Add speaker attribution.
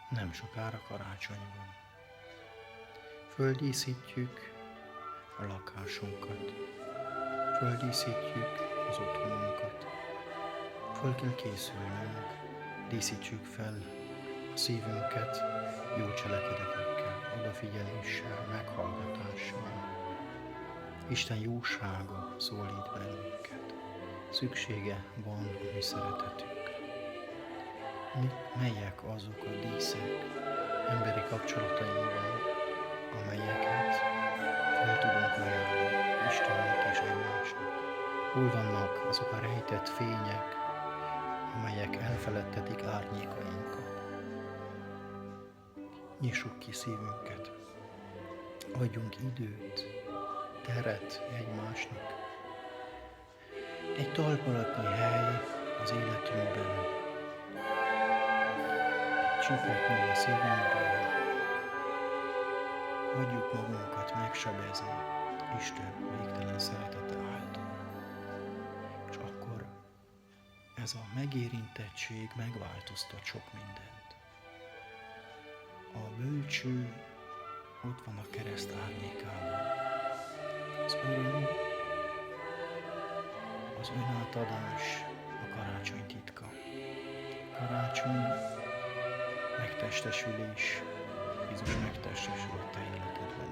Speaker 1: Nem sokára karácsony van. Földíszítjük a lakásunkat, földíszítjük az otthonunkat. Föl kell készülnünk, díszítsük fel a szívünket jó cselekedetekkel, odafigyeléssel, meghallgatással. Isten jósága szólít bennünket. Szüksége van a mi szeretetünkre. Melyek azok a díszek emberi kapcsolatainkban, amelyeket fel tudunk ajánlani Istennek és egymásnak? Hol vannak azok a rejtett fények, amelyek elfeledtetik árnyékainkat? Nyissuk ki szívünket, adjunk időt, teret egymásnak. Egy talpalatnyi hely az életünkben, egy csipetnyi a szívünkben, hagyjuk magunkat megsebezni Isten végtelen szeretete által. És akkor ez a megérintettség megváltoztat sok mindent. A bölcső ott van a kereszt árnyékában. Az öröm, az önátadás, a karácsony titka. Karácsony megtestesülés, Jézus megtestesül a te életedben